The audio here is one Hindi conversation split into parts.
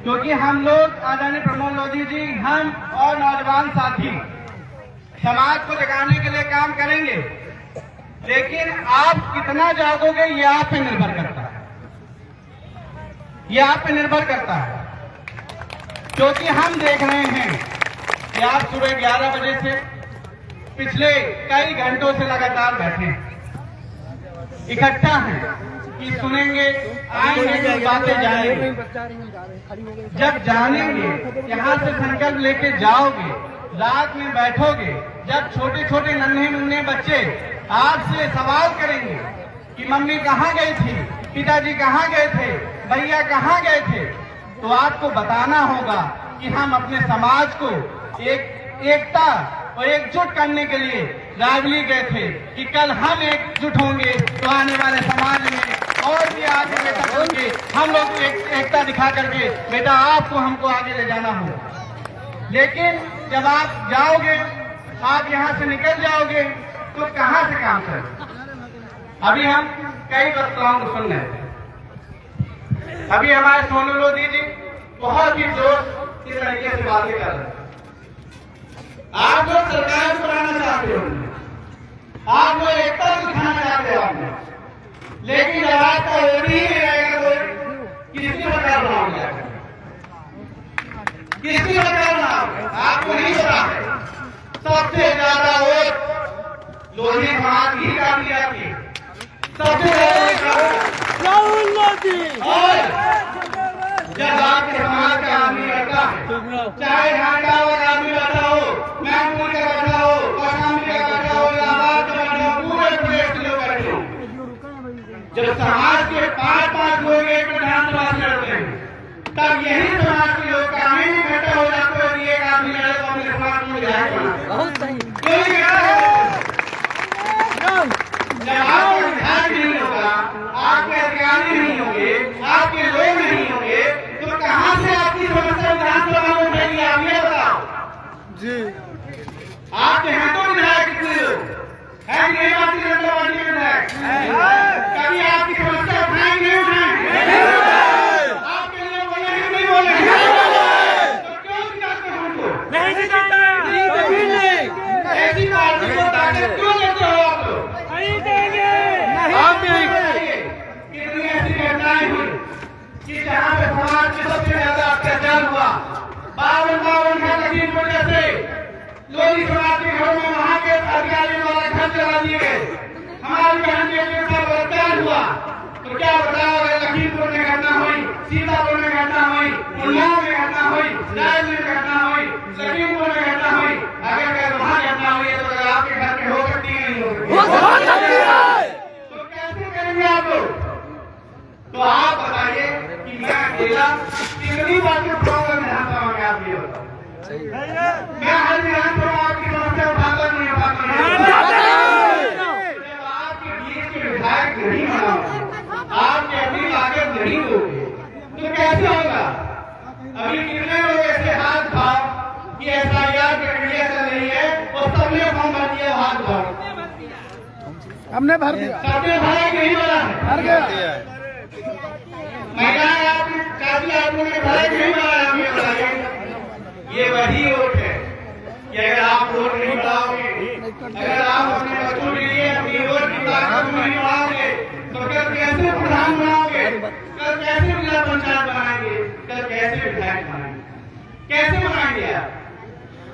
क्योंकि हम लोग आदरणीय प्रमोद लोधी जी, हम और नौजवान साथी समाज को जगाने के लिए काम करेंगे, लेकिन आप कितना जागोगे ये आप पे निर्भर करता है, ये आप पे निर्भर करता है। क्योंकि हम देख रहे हैं कि आप सुबह 11 बजे से पिछले कई घंटों से लगातार बैठे हैं, इकट्ठा हैं कि सुनेंगे, आएंगे, बातें जाएंगे। जब जानेंगे, यहाँ से संकल्प लेके जाओगे, रात में बैठोगे, जब छोटे छोटे नन्हे मुन्ने बच्चे आपसे सवाल करेंगे कि मम्मी कहाँ गई थी, पिताजी कहाँ गए थे, भैया कहाँ गए थे, तो आपको बताना होगा कि हम अपने समाज को एकता और एकजुट करने के लिए रायबरेली गए थे कि कल हम एकजुट होंगे तो आने वाले समाज में और भी आगे बेटा होंगे। हम लोग एकता दिखा करके बेटा आपको हमको आगे ले जाना होगा। लेकिन जब आप जाओगे, आप यहाँ से निकल जाओगे तो कहाँ से काम करें। अभी हम कई वक्ताओं को सुन रहे थे, अभी हमारे सोनू लोधी जी बहुत ही जोश की तरीके से बातें कर रहे हैं। आप लोग सरकार को बनाना चाहते हो, आप लोग एकता दिखाना चाहते हो आपने, लेकिन जब आपका वोट ही नहीं रहेगा तो किसकी सरकार बनाओगे, किसकी सरकार बनाओगे, आपको नहीं पता है। सबसे ज्यादा वोट लोधी समाज की काटी जाती है, सबसे ज्यादा राहुल लोधी। और जब आपके समाज का आदमी रहता है, चाहे ढांडा वाला आदमी बैठा हो, मैनपुर का बैठा हो, कौशाम्बी का बैठा हो, इलाहाबाद का बैठा हो, पूरे प्रदेश के लोग बैठे हो, जब समाज के 5-5 लोग एक विधानसभा से लड़ते हैं, तब यही समाज के लोग काहे नहीं इकट्ठा हो जाते हैं। एक आदमी लड़े तो अपने समाज में विधायक बना, बहुत सही। जब आपका विधायक नहीं होगा, आपके अधिकारी नहीं होंगे, आपके लोग नहीं होंगे, तो कहाँ से आपकी समस्या विधानसभा में उठेगी, आप ये बताओ जी। आपके हैं तो विधायक कितने लोग है, नहीं भारतीय जनता पार्टी के विधायक, कभी आपकी समस्या उठाएंगे नहीं उठाएंगे, आपके लिए बोलेंगे नहीं बोलेंगे, तो क्यों जिताते हैं हमको, नहीं जिताते, ऐसी पार्टी को ताकत क्यों देते हो आप लोग, नहीं देंगे। आप कितनी ऐसी घटनाएं हुई कि जहाँ पे समाज में सबसे ज्यादा अत्याचार हुआ, 52 का लखीमपुर जैसे लोधी समाज के घरों में वहां के अधिकारियों द्वारा घर चला दिए गए, हमारी बहन बेटियों का बलात्कार हुआ, तो क्या बताओ, अगर लखीमपुर में घटना हुई, सीतापुर में घटना हुई, उन्नाव में घटना हुई, रायबरेली में घटना हुई, लखीमपुर में घटना हुई, अगर वहां घटना हुई है तो आपके घर में हो सकती है, नहीं हो सकती है, तो कैसे करेंगे आप लोग। तो आप बताइए कि मैं अकेला कितनी बातें उठाऊंगा विधानसभा में, आप ये बताओ। मैं हर विधानसभा आपकी समस्या उठाता नहीं उठाता, जब आपके बीच के विधायक नहीं बनाओगे, आपके अपनी लागत नहीं दोगे, तो कैसे होगा। अभी कितने लोग ऐसे हाथ उठाओ कि SIR प्रक्रिया चल रही है और सबने फॉर्म भर दिया, हाथ उठाओ, हमने भर दिया, सबने भरा कि नहीं भरा है, भर गया। महिलाएं आप काफी आप लोगों ने भरा कि नहीं भरा, आप ये बताइए। ये वही वोट है कि अगर आप वोट नहीं बढ़ाओगे, अगर आप अपने बच्चों के लिए अपनी वोट की ताकत नहीं बढ़ाओगे, तो कल कैसे प्रधान बनाओगे, कल कैसे जिला पंचायत बनाएंगे, कल कैसे विधायक बनाएंगे, कैसे बनाएंगे आप।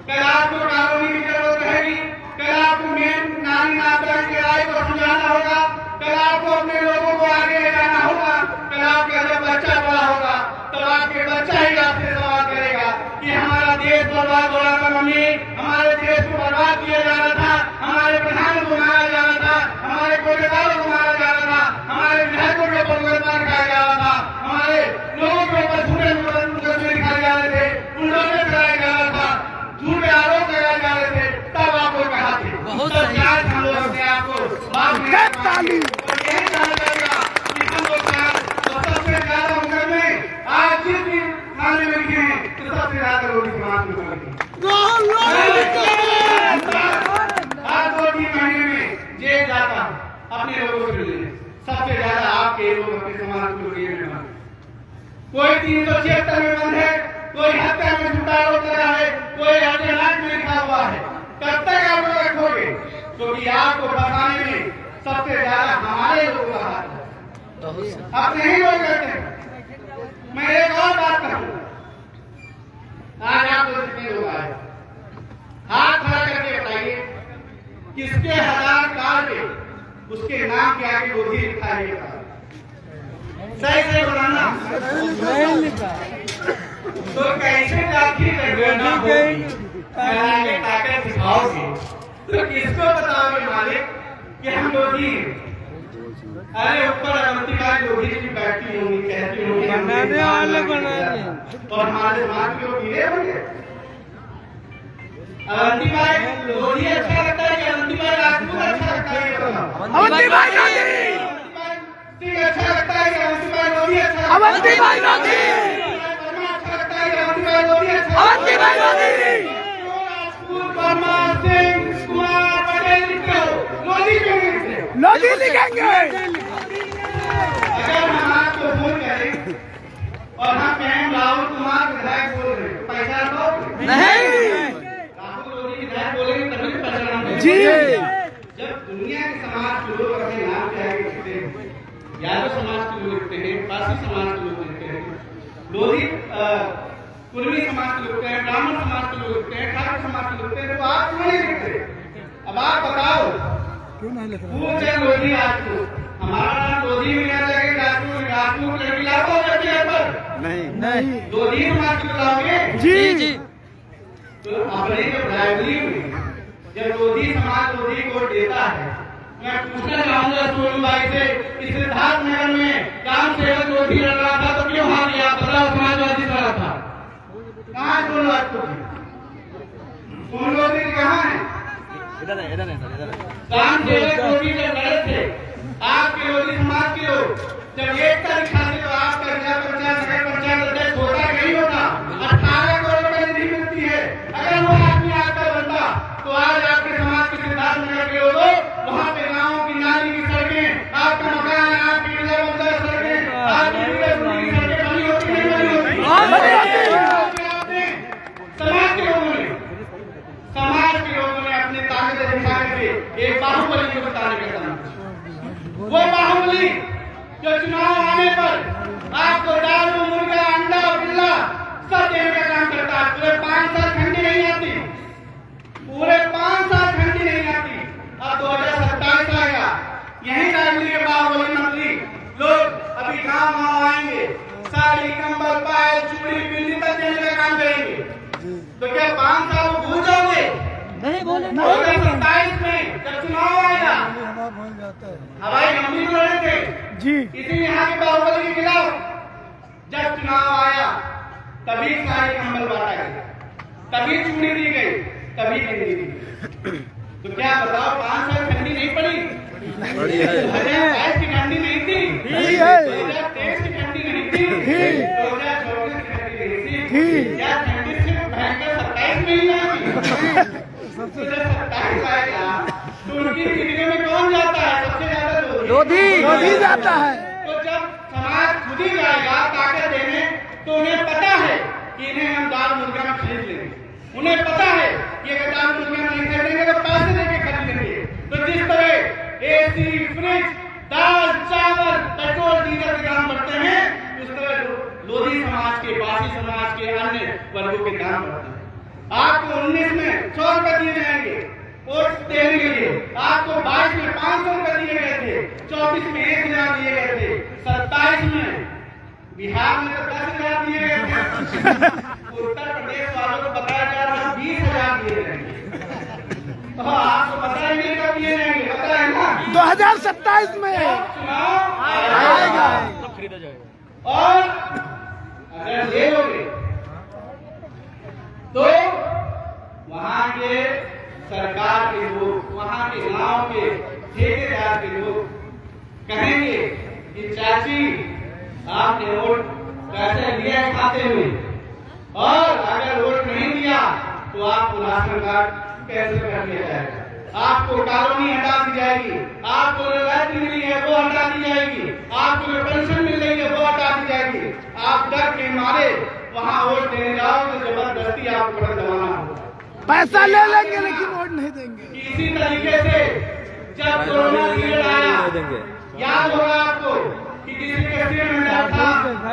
कल आपको कानूनी की जरूरत रहेगी, कल आपको मेन नारी नागरिक के राय को समझाना होगा, कल आपको अपने लोगों को आगे ले जाना होगा, कल आपका जब बच्चा बड़ा होगा तो आपके बच्चा ही आपसे सवाल करेगा कि हमारा देश बर्बाद हो रहा था मम्मी, हमारे देश को बर्बाद किया जा रहा था, हमारे प्रधान को मारा जा रहा था, हमारे कोटेदारों को मारा जा रहा था, हमारे विधायकों के ऊपर बलात्कार किया जा रहा था, हमारे लोगों के ऊपर झूठे मुकदमे दिखाए जा रहे थे, बुलडोजर कराया जा रहा था, झूठे आरोप लगाए जा रहे थे, तब आप लोग कहा थे। हम लोग अपने आपको यही कहा जाएगा कि हम लोग सबसे ज्यादा मुकदमे आज जिस भी थाने में लिखे हैं तो सबसे ज्यादा लोग समाज में हर 2-3 महीने में जेल जाता अपने लोगों के लिए, सबसे ज्यादा आपके लोग अपने समाज को जेल में कोई 306 276 में बंद है, कोई हत्या में झूठा आरोप लगा है, कोई आर्डिनेंस में लिखा हुआ है। कब तक आप लोग रखोगे? क्योंकि आपको फंसाने में सबसे ज्यादा हमारे लोगों का हाथ है, अपने ही लोग करते हैं। मैं एक और बात कहूँ, आज आप लोग जितने लोग आए, हाथ खड़ा करके बताइए किसके आधार कार्ड पे उसके नाम के आगे मोदी लिखा है? सही से बनाना तो कैसे जाती ताकत दिखाओगे? तो किसको बताओगे मालिक कि हम लोधी? अरे ऊपर अवंतिका लोधी की बैठती होंगी, कहती होंगी और हमारे समाज के लोग गिरे होंगे। अवंतिका लोधी अच्छा लगता है कि अवंतिका राजपूत अच्छा लगता है? अवंतिका अच्छा लगता है कि अवंतिका लोधी अच्छा लगता है? अवंतिका लोधी अच्छा लगता है कि अवंतिका लोधी अच्छा? अवंतिका लोधी राजपूत वर्मा सिंह कुमार पटेल लिखो, लोधी क्यों नहीं लिखते? लोधी लिखेंगे। अगर हम आपको फोन करें और हम कहें राहुल कुमार विधायक बोल रहे हैं, पैसा दो? नहीं। राहुल लोधी विधायक बोलेंगे तभी तो पैसा देंगे। जी। जब दुनिया के समाज के लोग अपने नाम के आगे लिखते हैं, यादव समाज के लोग लिखते हैं, पारसी समाज के लोग लिखते हैं, लोधी कुर्मी समाज के लोग लिखते हैं, ब्राह्मण समाज के लोग लिखते हैं, ठाकुर समाज के लोग लिखते हैं, तो आप क्यों नहीं लिखते? अब आप बताओ क्यों नहीं लिख पूछे लोधी राजपूत, हमारा नाम लोधी में आ जाएगा, राजपूत लड़की लाओ लड़की पर नहीं। लोधी समाज को लाओगे? जी। तो अपने जो ड्राइवरी में जब लोधी समाज लोधी को देता है, मैं पूछना चाहूंगा सोनू भाई से, इस सिद्धार्थ नगर में काम सेवक लोधी लड़ रहा था तो क्यों हार गया? बदलाव समाजवादी लड़ा था, कहाँ सोनू राजपूत? सोनू लोधी कहाँ है? इधर है सर, काम सेवक लोधी जब लड़े थे, आपके लोधी समाज के लोग जब एकता दिखाते तो आपका जिला पंचायत नगर पंचायत अध्यक्ष होता नहीं होता? 18 करोड़ रुपए निधि मिलती है। अगर वो आदमी आपका बनता तो आज आपके समाज के सिद्धार्थ नगर के लोगों वहाँ पे गाँव की नाली की सड़कें, आपका मकान, आपकी सड़कें, आपकी सड़कें बनी होती नहीं बनी होती? समाज के लोगों ने अपनी ताकत दिखाने के एक बाहुबली को बताने का काम, वो बाहुबली जो चुनाव आने पर आपको दारू, मुर्गा, अंडा, बिल्ला सब देने का काम करता है। पूरे 5 साल ठंडी नहीं आती, पूरे 5 साल ठंडी नहीं आती। अब 2027 आएगा, यही राजनीति के बाहुबली मंत्री लोग अभी गाँव आएंगे, साड़ी, कंबल, पायल, चूड़ी, बिल्ली तक देने का काम करेंगे। तो क्या 5 साल भूल जाओगे? नहीं बोले 2027 में जब चुनाव आएगा, हवाई हम भी लड़े थे जी, इसी यहाँ के बाहुबली के खिलाफ। जब चुनाव आया तभी साड़ी कंबल बांटा गया, तभी चूड़ी दी गई, तभी बिंदी दी गई। तो क्या बताओ 5 साल ठंडी नहीं पड़ी? 2022 की ठंडी नहीं थी, 2023 की ठंडी नहीं थी, 2024 की ठंडी नहीं थी। क्या ठंडी सिर्फ भयंकर 27 में ही आई? सबसे ज्यादा 27 आएगा तो उनकी जिंदगी में कौन जाता है? सबसे ज्यादा लोधी जाता है। तो जब समाज खुद ही जाएगा ताकत देने, तो उन्हें पता है कि इन्हें हम दाल मुर्गा में खरीद लेंगे, उन्हें पता है कि अगर दाल मुर्गा में नहीं खरीदेंगे तो पैसे देके खरीद लेंगे। तो जिस तरह एसी, फ्रिज, दाल, चावल, पेट्रोल, डीजल के दाम बढ़ते हैं, उस तरह लोधी समाज के, पासी समाज के, अन्य वर्गों के दाम बढ़ते हैं। आपको 19 में 100 रुपए दिए जाएंगे वोट देने के लिए, आपको 22 में 500 रुपए दिए गए थे, 24 में 1000 दिए गए थे, 27 में बिहार में तो 10,000 दिए गए थे, उत्तर प्रदेश वालों को बताया जा रहा है 20,000 दिए जाएंगे। तो आपको पता ही नहीं कब दिए जाएंगे, पता है ना? 2027 में चुनाव आएगा, सब खरीदा जाएगा। और अगर ले लोगे तो वहाँ के सरकार के लोग, वहाँ के गांव के ठेकेदार के लोग कहेंगे कि चाची आपने वोट पैसे लिया खाते में, और अगर वोट नहीं दिया तो आपको राशन कार्ड कैंसिल कर दिया जाएगा, आपको कॉलोनी हटा दी जाएगी, आपको जो राशि मिली है वो हटा दी जाएगी, आपको जो पेंशन मिल रही है वो हटा दी जाएगी, आप डर के मारे वहाँ वोट देने जाओ तो जबरदस्ती आपको वोट दबाना होगा। पैसा ले लेंगे लेकिन वोट नहीं देंगे। इसी तरीके से जब कोरोना पीरियड आया, याद होगा आपको कि किसी के सिर में दर्द था,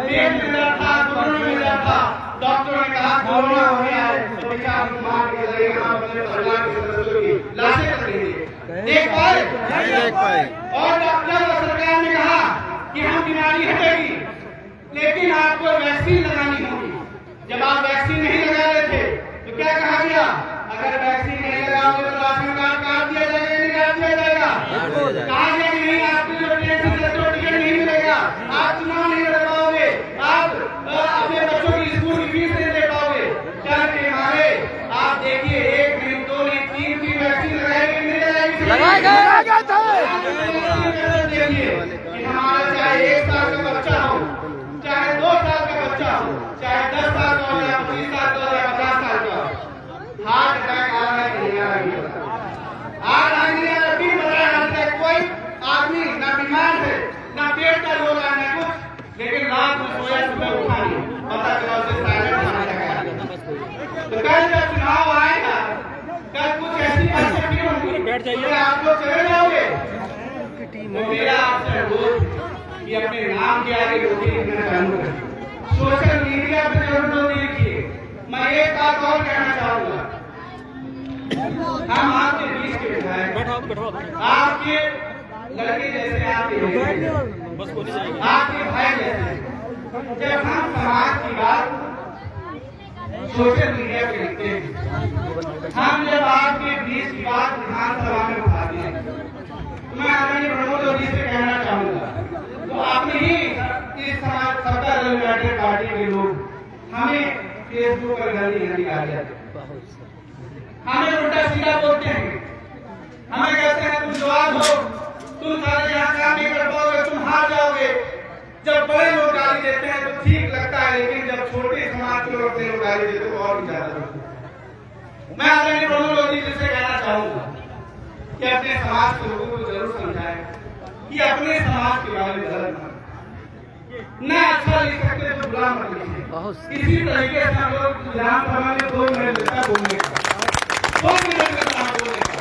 पेट में दर्द था, घुटनों में दर्द था, डॉक्टरों ने कहा कोरोना हो गया है, तो बेचारा बीमार के लिए यहाँ अपने परिवार के सदस्यों की लाशें रख देंगे, देख पाए नहीं देख पाए। और डॉक्टर और सरकार ने कहा कि हम बीमारी हटेगी, लेकिन आपको वैक्सीन लगानी होगी। जब आप वैक्सीन नहीं लगा रहे थे तो क्या कहा गया, अगर वैक्सीन नहीं लगाओगे तो राशन कार्ड काट दिया जाएगा, नहीं काट दिया जाएगा, कहा गया कि नहीं आपको जो ट्रेन से टिकट नहीं मिलेगा, आप चुनाव नहीं लड़ पाओगे, आप अपने बच्चों की स्कूल की फीस नहीं दे पाओगे। डर के मारे आप देखिए 1 नहीं 2 नहीं 3 की वैक्सीन लगाएगी, नहीं लगाएगी, लगाएगा था। देखिए कि हमारा चाहे 1 साल का बच्चा हो, चाहे 2 साल का बच्चा हो, चाहे 10 साल का हो या 25 साल का हो या 50 साल का हो, हार्ट अटैक आ रहा है नहीं आ रहा है, दिन बताया हमसे कोई आदमी ना बीमार है, ना पेट का रोग है, ना कुछ, लेकिन रात में सोया सुबह उठा नहीं, पता चला उसे साइलेंट खाने लगा। तो कल जब चुनाव आएगा, कल कुछ ऐसी परिस्थिति होगी तो आप लोग चले जाओगे। तो मेरा आपसे अनुरोध कि अपने नाम के आगे रोटी लिखना चालू करें, सोशल मीडिया पर जरूर रोटी लिखिए। मैं एक बात और कहना चाहूंगा, हम आपके बीच के विधायक, आपके लड़के जैसे, आपके भाई जैसे, जब हम समाज की बात सोशल मीडिया पे लिखते हैं, हम जब आपके बीच की बात विधानसभा में उठाते हैं, तो मैं आदरणीय प्रमोद जी से कहना चाहूंगा, तो आपने ही इस समाज सत्ता दल यूनाइटेड पार्टी के लोग हमें फेसबुक पर गंदी गंदी गालियां देते, हमें उल्टा सीधा बोलते हैं, हमें कहते हैं तुम जवाब हो, तुम सारे यहाँ काम नहीं कर पाओगे, तुम हार जाओगे। जब बड़े लोग गाली देते हैं तो ठीक लगता है, लेकिन जब छोटे समाज के लोग अपने लोग गाली देते तो और भी ज्यादा लगता है। मैं आदरणीय प्रमोद जी से कहना चाहूंगा कि अपने समाज के लोगों को जरूर समझाएं कि अपने समाज के बारे में गलत न अच्छा लिख सकते तो बुरा मत लिखिए। इसी तरीके से हम लोग विधानसभा में 2 मिनट लेता है बोलने का, 2 मिनट लेता है बोलने का,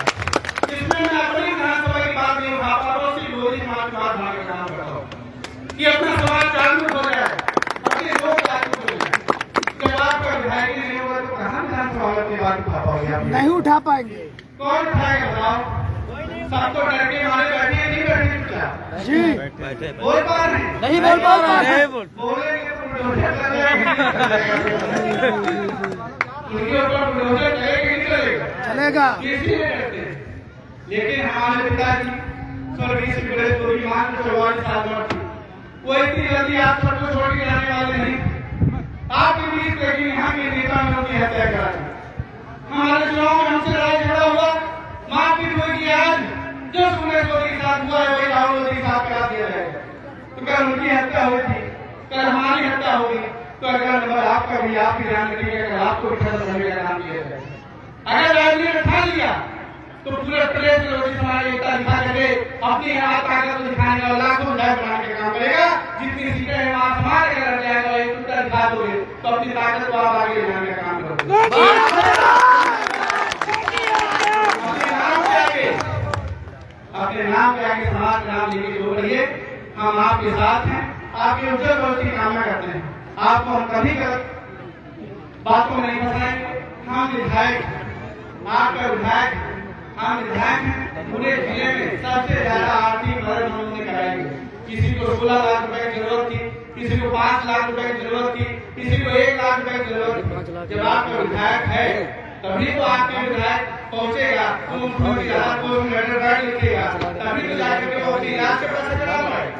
इसमें मैं अपनी विधानसभा की बात नहीं उठा पा रहा हूँ, सिर्फ लोधी समाज की बात उठाने का काम करता हूँ कि अपना समाज जागरूक हो जाए, अपने लोग जागरूक हो जाए। जब आपका विधायक नहीं होगा तो कहाँ विधानसभा में अपनी बात उठा पाओगे आप? नहीं उठा पाएंगे। कौन उठाएगा बताओ? सबको डर के मारे बैठे नहीं बैठे चुपचाप जी बोल पा रहे हैं? नहीं बोल पा रहे हैं। बोलेंगे तो बुलडोजर उनके ऊपर बुलडोजर चलेगा नहीं चलेगा? चलेगा। किसी ने करते हैं, लेकिन हमारे पिताजी स्वर्गीय श्री गणेश गोरी मान को 44 साल उम्र थी, वो इतनी जल्दी आप सबको छोड़ के जाने वाले नहीं थे। आपके बीच लेकिन यहाँ के नेता ने उनकी हत्या करा दी। हमारे चुनाव में हमसे लड़ाई झगड़ा हुआ, मारपीट हुई, आज जो गणेश गोरी के साथ हुआ है वही राहुल गांधी साहब करा दिया जाएगा। तो कल उनकी हत्या हुई थी, कल हमारी हत्या होगी, तो अगला नंबर आपका भी, आप ही ध्यान रखिएगा, अगर आपको भी खत्म करने का काम किया जाए। अगर राजनीति में उठा लिया तो पूरे प्रदेश में लोधी समाज एकता दिखा करके अपनी यहाँ ताकत दिखाने वाला लाखों विधायक बनाने का काम करेगा। जितनी सीटें हैं वहाँ समाज का लड़ जाएगा, एकता दिखा दोगे तो अपनी ताकत को आप आगे बढ़ाने का काम करोगे। अपने नाम के आगे समाज का नाम लेके जो रहिए, हम आपके साथ हैं, आपके उज्जवल भविष्य की कामना करते हैं। आपको हम कभी गलत बातों में नहीं फंसाएंगे। हम विधायक, आपका विधायक, हम विधायक हैं। पूरे जिले में सबसे ज्यादा आर्थिक मदद हम लोगों ने कराई। किसी को 16 लाख रुपए की जरूरत थी, किसी को 5 लाख रुपए की जरूरत थी, किसी को 1 लाख रुपए की जरूरत थी। जब आपका विधायक है तभी तो आपके विधायक पहुंचेगा, तो मुख्यमंत्री राहत कोष में लेटर पैड लिखेगा, तभी तो जाकर वो अपने इलाज के पैसे चला पाएगा।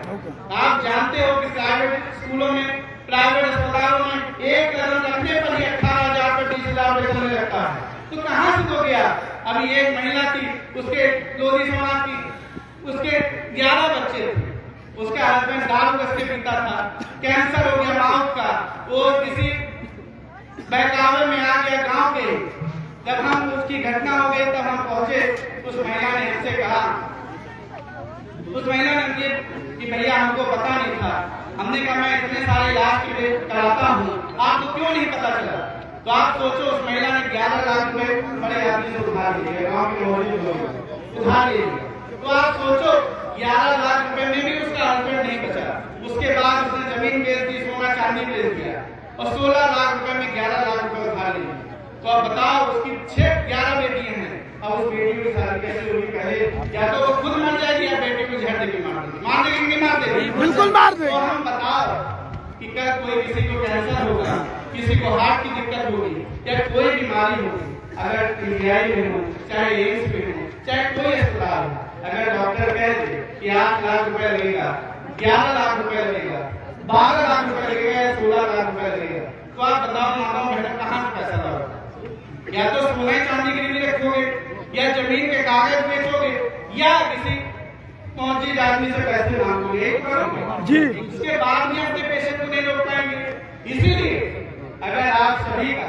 आप जानते हो कि प्राइवेट स्कूलों में, प्राइवेट अस्पतालों में एक कदम रखने पर ही 18,000 पर 30,000 रुपए चलने लगता है। तो कहाँ से तो गया? अभी एक महिला थी, उसके लोधी समाज की, उसके 11 बच्चे थे, उसका हस्बैंड दारू कस के पीता था, कैंसर हो गया माउथ का, वो किसी बहकावे में आ गया गांव के। जब हम उसकी घटना हो गई तब हम पहुंचे, उस महिला ने हमसे कहा, उस महिला ने कि भैया हमको पता नहीं था हमने कहा मैं इतने सारे इलाज के लिए कराता हूँ, आपको क्यों नहीं पता चला? तो आप सोचो, उस महिला ने 11 लाख रुपए बड़े आदमी से उधार लिए, गाँव के मोहल्ले लोग उधार ले लिया। तो आप सोचो 11 लाख रुपए में भी उसका हस्बैंड नहीं बचा। उसके बाद उसने जमीन बेच दी, सोना चांदी बेच दिया और 16 लाख रुपए में 11 लाख रुपए उधार लिए। तो अब बताओ, उसकी 11 बेटियां हैं, अब उस बेटी की शादी कैसे होगी? पहले या तो वो खुद मर जाएगी या बेटी को जहर देके मार देगी। मार देगी कि नहीं मार देगी? बिल्कुल मार देगी। तो हम बताओ कि कल कोई किसी को कैंसर होगा, किसी को हार्ट की दिक्कत होगी या कोई बीमारी होगी, अगर पीजीआई में हो, चाहे एम्स में हो, चाहे कोई अस्पताल हो, अगर डॉक्टर कह दे कि 8 लाख रुपए लगेगा, 11 लाख रुपए लगेगा, 12 लाख रुपए लगेगा या 16 लाख रुपए लगेगा, तो आप बताओ माताओं बहनों कहाँ से पैसा लाओगे? या तो सोना चांदी गिरवी रखोगे या जमीन के कागज बेचोगे या किसी पहुंची आदमी से पैसे मांगोगे जी। उसके बाद भी अपने पेशेंट को नहीं रोक पाएंगे। इसीलिए अगर आप सभी का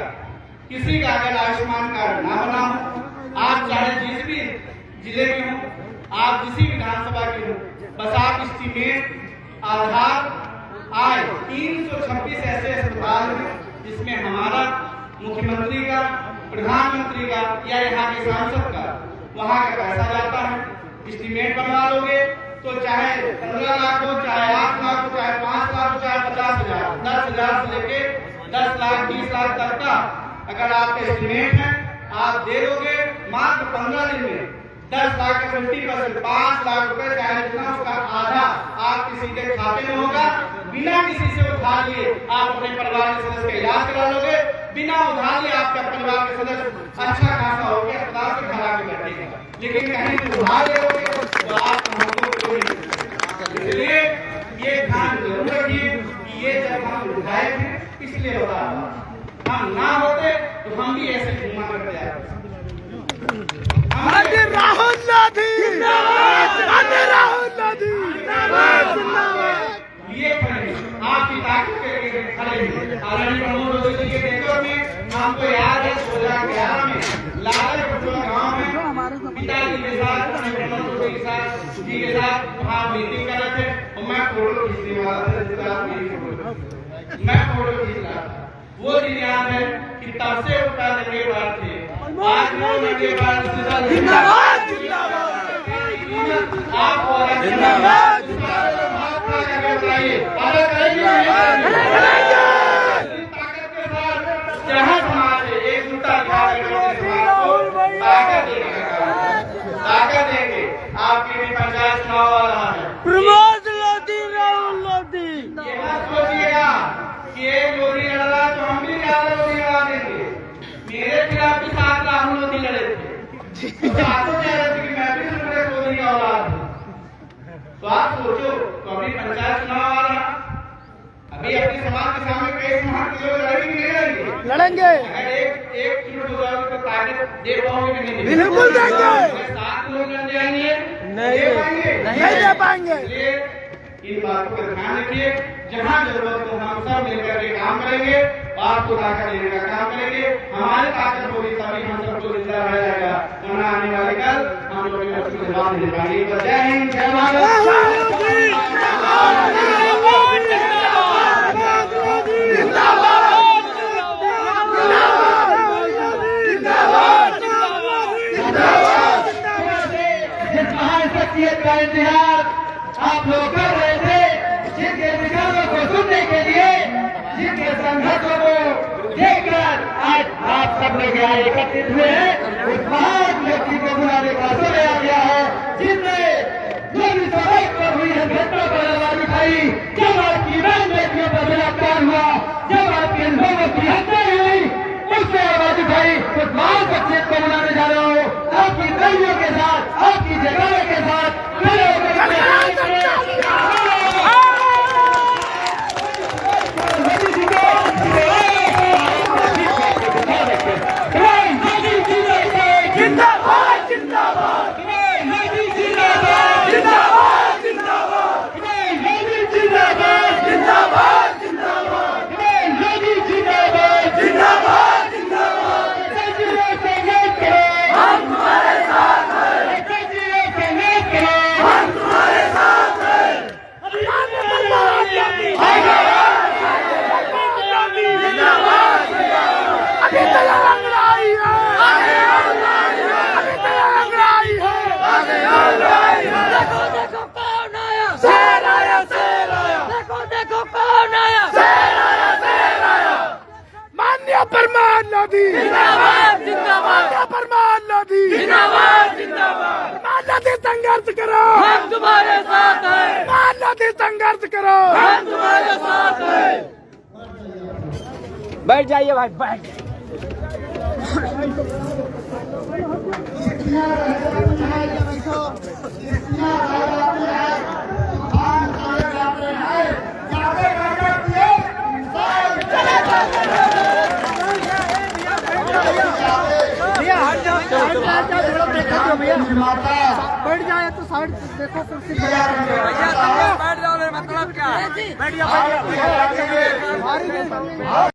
किसी का अगर आयुष्मान कार्ड ना बना हो, आप चाहे जिस भी जिले में हो, आप किसी विधानसभा के हो, बस आप एस्टीमेट आधार आय 326 ऐसे अस्पताल हैं जिसमें हमारा मुख्यमंत्री का, प्रधानमंत्री का या यहाँ के सांसद का वहाँ का पैसा जाता है। एस्टीमेट बनवा लोगे तो चाहे 15 लाख हो, चाहे 8 लाख हो, चाहे 5 लाख हो, चाहे 50,000, 10,000 से लेके 10 लाख 20 लाख तक का अगर आपका एस्टीमेट है, आप दे दोगे मात्र 15 दिन में 10 लाख का 50%, 5 लाख रुपए चाहे जितना, उसका आधा आपके सीधे खाते में होगा। बिना किसी से उधार लिए आप अपने परिवार के सदस्य का इलाज करा लोगे। बिना उधार लिए आपके परिवार के सदस्य अच्छा खासा होकर अस्पताल से घर आके बैठेगा। लेकिन कहीं भी उधार ले तो आप इसलिए ये ध्यान जरूर रखिए कि ये जब हम विधायक हैं इसलिए होता है, हम ना होते तो हम भी ऐसे घूमा करते आते। राहुल गांधी राहुल गांधी ये आपकी ताकत के खड़े हैं। आदरणीय प्रमोद जोशी जी के नेतृत्व में हमको याद है 2011 में लाल पटवा गांव में पिताजी के साथ प्रमोद जोशी जी के साथ वहाँ मीटिंग कर रहे थे और मैं फोटो खींचने वाला था। मैं फोटो खींच रहा था, वो दिन याद है कि तब से उठा लगे बात थे। आज 9 महीने बाद जिंदाबाद जिंदाबाद आप जिंदाबाद ताकत के साथ जहाँ समाज है एकजुटता ताकत देंगे। आपके भी पंचायत चुनाव आ रहा है। प्रमोद लोधी राहुल लोधी, ये मत सोचिएगा कि एक लोधी लड़ रहा तो हम भी 11 लोधी लड़ा देंगे। मेरे खिलाफ भी 7 राहुल लोधी लड़े थे, सातों कह रहे थे कि मैं भी सुरेश लोधी का औलाद हूँ। तो आप सोचो, तो अभी पंचायत चुनाव आ रहा, अभी अपने समाज के सामने कई समाज के लोग लड़ेंगे नहीं लड़ेंगे? लड़ेंगे। अगर एक चुनाव हो जाओगे तो ताकत दे पाओगे कि नहीं? बिल्कुल देंगे। 7 लोग लड़ जाएंगे, नहीं दे पाएंगे। इसलिए इन बातों का ध्यान रखिए। जहाँ जरूरत हो हम सब मिलकर के काम करेंगे, आपको ताकत देने का काम करेंगे। हमारी ताकत होगी तभी हम सबको जिंदा रह जाएगा, वरना आने वाले कल हम लोग जवाब नहीं दे पाएंगे। जय हिंद, जय भारत। का इंतजार आप लोग कर रहे थे, जिनके विचारों को सुनने के लिए, जिनके संघर्षों को देखकर आज आप सब लोग यहाँ एकत्रित हुए हैं। उस महान व्यक्ति को बुलाने का समय आ गया है, जिसने जो भी सड़क पर हुई है घटना पर आवाज उठाई, जब आपकी बहन बेटियों पर बलात्कार हुआ, जब आपके लोगों की हत्या हुई, उससे आवाज उठाई। उस महान शख्सियत को बुलाने जा रहा हूँ, आपकी कईयों के साथ, आपकी जगह के साथ लोधी जिंदाबाद जिंदाबाद, परमान लोधी जिंदाबाद जिंदाबाद, परमान लोधी संघर्ष करो हम तुम्हारे साथ हैं, परमान लोधी संघर्ष करो हम तुम्हारे साथ हैं। बैठ जाइए भाई, बैठ बैठ जाए तो साइड देखो भैया बैठ जाओ, मतलब क्या है, बैठ जाओ।